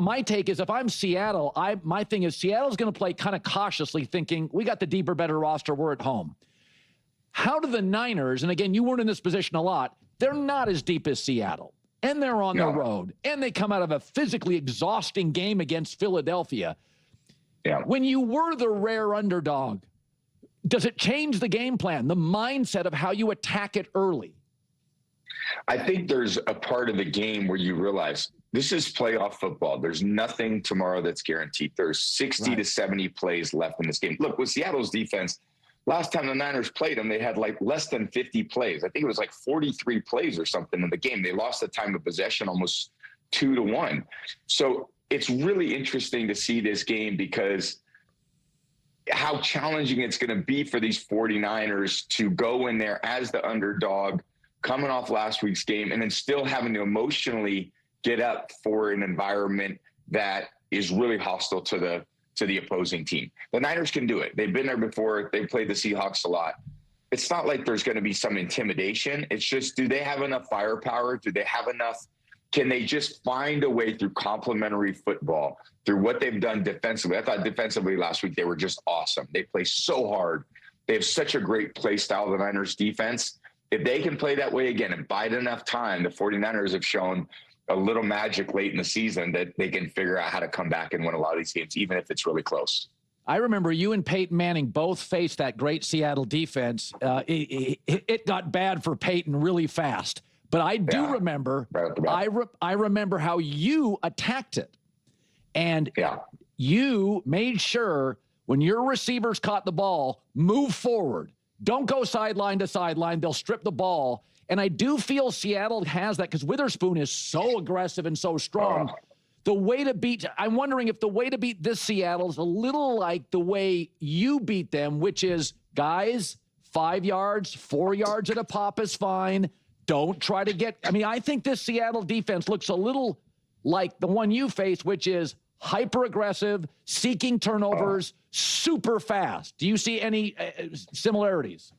my take is if I'm Seattle, my thing is Seattle's going to play kind of cautiously, thinking we got the deeper, better roster. We're at home. How do the Niners, and again, you weren't in this position a lot, they're not as deep as Seattle, and they're on the road, and they come out of a physically exhausting game against Philadelphia. Yeah. When you were the rare underdog, does it change the game plan, the mindset of how you attack it early? I think there's a part of the game where you realize this is playoff football. There's nothing tomorrow that's guaranteed. There's 60 to 70 plays left in this game. Look, with Seattle's defense, last time the Niners played them, they had like less than 50 plays. I think it was like 43 plays or something in the game. They lost the time of possession almost 2-1. So it's really interesting to see this game because how challenging it's going to be for these 49ers to go in there as the underdog, coming off last week's game, and then still having to emotionally get up for an environment that is really hostile to the opposing team. The Niners can do it. They've been there before. They've played the Seahawks a lot. It's not like there's going to be some intimidation. It's just, do they have enough firepower? Do they have enough? Can they just find a way through complementary football, through what they've done defensively? I thought defensively last week, they were just awesome. They play so hard. They have such a great play style, the Niners defense. If they can play that way again and bide enough time, the 49ers have shown a little magic late in the season that they can figure out how to come back and win a lot of these games, even if it's really close. I remember you and Peyton Manning both faced that great Seattle defense. It got bad for Peyton really fast. But I do remember, I remember how you attacked it. And you made sure when your receivers caught the ball, move forward. Don't go sideline to sideline. They'll strip the ball. And I do feel Seattle has that because Witherspoon is so aggressive and so strong. The way to beat, I'm wondering if the way to beat this Seattle is a little like the way you beat them, which is, guys, 5 yards, 4 yards at a pop is fine. Don't try to get, I mean, I think this Seattle defense looks a little like the one you face, which is hyper aggressive, seeking turnovers, super fast. Do you see any similarities?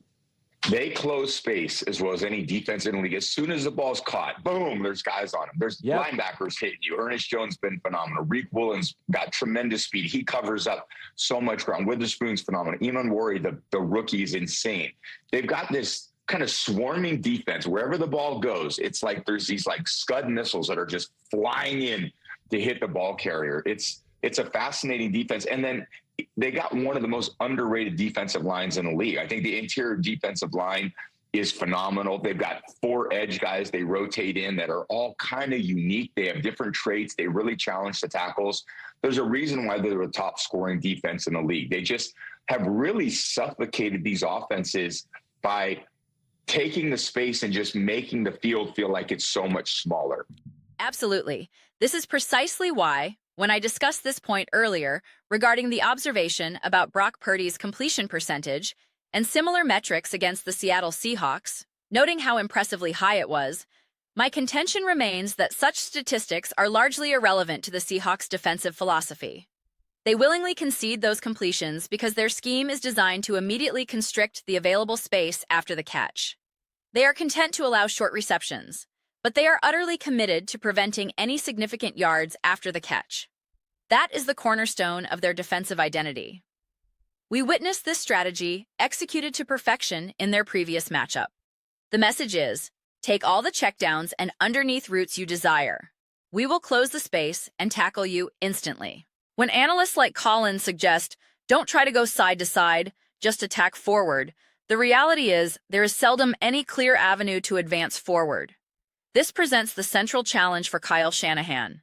They close space as well as any defense in the league. As soon as the ball's caught, boom, there's guys on him. There's linebackers hitting you. Ernest Jones been phenomenal. Reek Woolen's got tremendous speed. He covers up so much ground. Witherspoon's phenomenal. Eamon Worry, the rookie, is insane. They've got this kind of swarming defense. Wherever the ball goes, it's like there's these like Scud missiles that are just flying in to hit the ball carrier. It's a fascinating defense. And then they got one of the most underrated defensive lines in the league. I think the interior defensive line is phenomenal. They've got 4 edge guys they rotate in that are all kind of unique. They have different traits. They really challenge the tackles. There's a reason why they're the top scoring defense in the league. They just have really suffocated these offenses by taking the space and just making the field feel like it's so much smaller. Absolutely. This is precisely why, when I discussed this point earlier regarding the observation about Brock Purdy's completion percentage and similar metrics against the Seattle Seahawks, noting how impressively high it was, my contention remains that such statistics are largely irrelevant to the Seahawks' defensive philosophy. They willingly concede those completions because their scheme is designed to immediately constrict the available space after the catch. They are content to allow short receptions, but they are utterly committed to preventing any significant yards after the catch. That is the cornerstone of their defensive identity. We witnessed this strategy executed to perfection in their previous matchup. The message is, take all the checkdowns and underneath routes you desire. We will close the space and tackle you instantly. When analysts like Colin suggest, don't try to go side to side, just attack forward, the reality is there is seldom any clear avenue to advance forward. This presents the central challenge for Kyle Shanahan,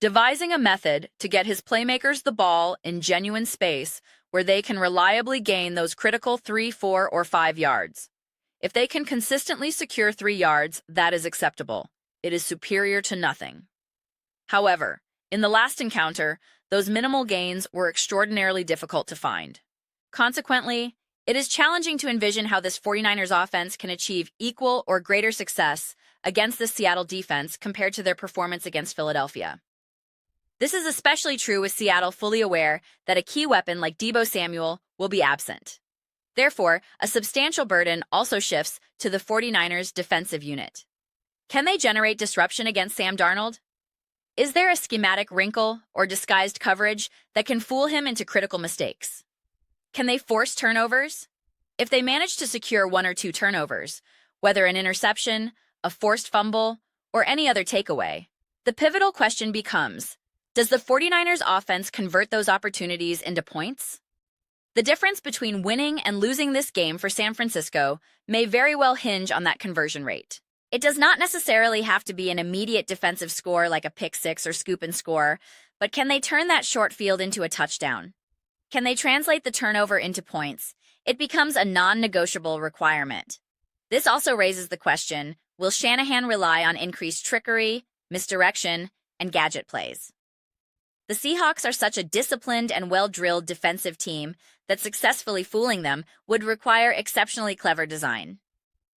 devising a method to get his playmakers the ball in genuine space where they can reliably gain those critical 3, 4, or 5 yards. If they can consistently secure 3 yards, that is acceptable. It is superior to nothing. However, in the last encounter, those minimal gains were extraordinarily difficult to find. Consequently, it is challenging to envision how this 49ers offense can achieve equal or greater success against the Seattle defense compared to their performance against Philadelphia. This is especially true with Seattle fully aware that a key weapon like Deebo Samuel will be absent. Therefore, a substantial burden also shifts to the 49ers defensive unit. Can they generate disruption against Sam Darnold? Is there a schematic wrinkle or disguised coverage that can fool him into critical mistakes? Can they force turnovers? If they manage to secure 1 or 2 turnovers, whether an interception, a forced fumble, or any other takeaway, the pivotal question becomes, does the 49ers offense convert those opportunities into points? The difference between winning and losing this game for San Francisco may very well hinge on that conversion rate. It does not necessarily have to be an immediate defensive score like a pick six or scoop and score, but can they turn that short field into a touchdown? Can they translate the turnover into points? It becomes a non-negotiable requirement. This also raises the question, will Shanahan rely on increased trickery, misdirection, and gadget plays? The Seahawks are such a disciplined and well-drilled defensive team that successfully fooling them would require exceptionally clever design.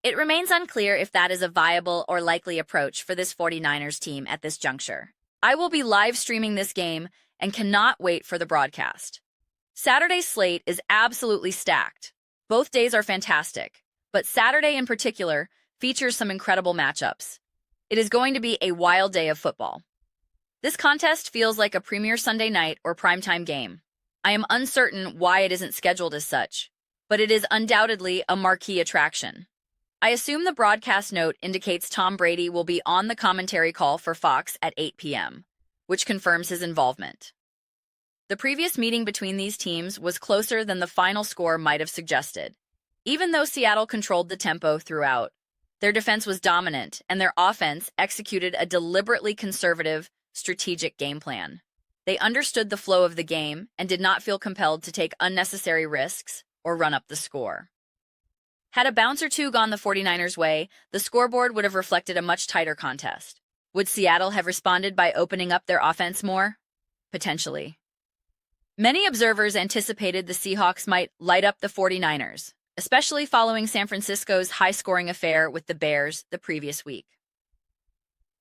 It remains unclear if that is a viable or likely approach for this 49ers team at this juncture. I will be live streaming this game and cannot wait for the broadcast. Saturday's slate is absolutely stacked. Both days are fantastic, but Saturday in particular features some incredible matchups. It is going to be a wild day of football. This contest feels like a premier Sunday night or primetime game. I am uncertain why it isn't scheduled as such, but it is undoubtedly a marquee attraction. I assume the broadcast note indicates Tom Brady will be on the commentary call for Fox at 8 p.m., which confirms his involvement. The previous meeting between these teams was closer than the final score might have suggested. Even though Seattle controlled the tempo throughout, their defense was dominant and their offense executed a deliberately conservative, strategic game plan. They understood the flow of the game and did not feel compelled to take unnecessary risks or run up the score. Had a bounce or two gone the 49ers' way, the scoreboard would have reflected a much tighter contest. Would Seattle have responded by opening up their offense more? Potentially. Many observers anticipated the Seahawks might light up the 49ers, especially following San Francisco's high-scoring affair with the Bears the previous week.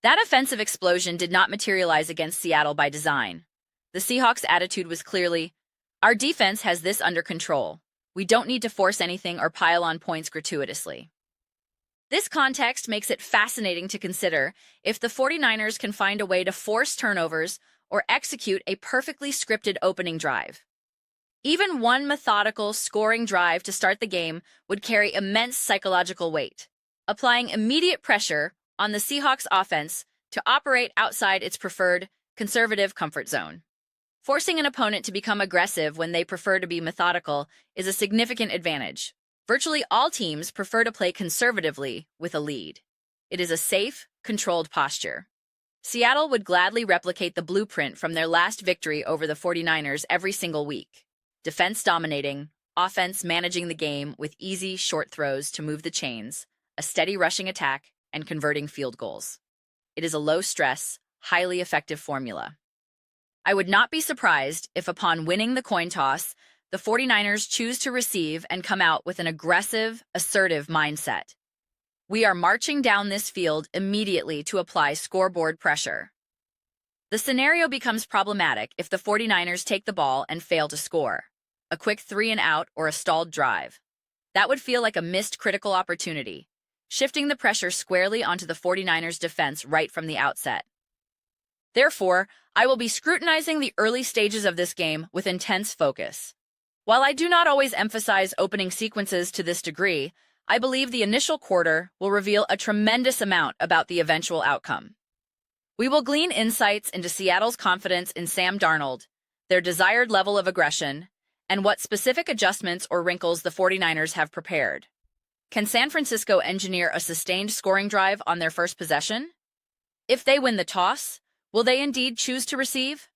That offensive explosion did not materialize against Seattle by design. The Seahawks' attitude was clearly, our defense has this under control. We don't need to force anything or pile on points gratuitously. This context makes it fascinating to consider if the 49ers can find a way to force turnovers or execute a perfectly scripted opening drive. Even one methodical scoring drive to start the game would carry immense psychological weight, applying immediate pressure on the Seahawks offense to operate outside its preferred conservative comfort zone. Forcing an opponent to become aggressive when they prefer to be methodical is a significant advantage. Virtually all teams prefer to play conservatively with a lead. It is a safe, controlled posture. Seattle would gladly replicate the blueprint from their last victory over the 49ers every single week. Defense dominating, offense managing the game with easy, short throws to move the chains, a steady rushing attack, and converting field goals. It is a low-stress, highly effective formula. I would not be surprised if upon winning the coin toss, the 49ers choose to receive and come out with an aggressive, assertive mindset. We are marching down this field immediately to apply scoreboard pressure. The scenario becomes problematic if the 49ers take the ball and fail to score. A quick 3-and-out or a stalled drive. That would feel like a missed critical opportunity, shifting the pressure squarely onto the 49ers defense right from the outset. Therefore, I will be scrutinizing the early stages of this game with intense focus. While I do not always emphasize opening sequences to this degree, I believe the initial quarter will reveal a tremendous amount about the eventual outcome. We will glean insights into Seattle's confidence in Sam Darnold, their desired level of aggression, and what specific adjustments or wrinkles the 49ers have prepared. Can San Francisco engineer a sustained scoring drive on their first possession? If they win the toss, will they indeed choose to receive?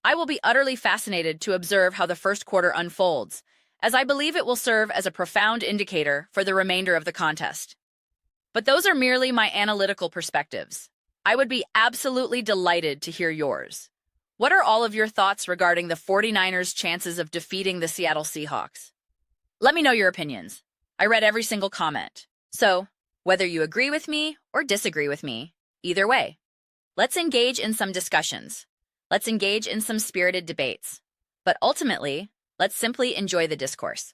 I will be utterly fascinated to observe how the first quarter unfolds, as I believe it will serve as a profound indicator for the remainder of the contest. But those are merely my analytical perspectives. I would be absolutely delighted to hear yours. What are all of your thoughts regarding the 49ers' chances of defeating the Seattle Seahawks? Let me know your opinions. I read every single comment. So, whether you agree with me or disagree with me, either way, let's engage in some discussions. Let's engage in some spirited debates. But ultimately, let's simply enjoy the discourse.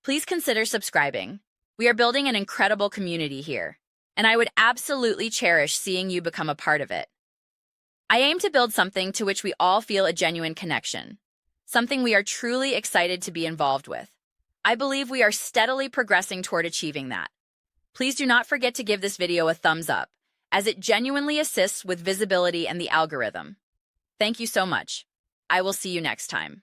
Please consider subscribing. We are building an incredible community here, and I would absolutely cherish seeing you become a part of it. I aim to build something to which we all feel a genuine connection, something we are truly excited to be involved with. I believe we are steadily progressing toward achieving that. Please do not forget to give this video a thumbs up, as it genuinely assists with visibility and the algorithm. Thank you so much. I will see you next time.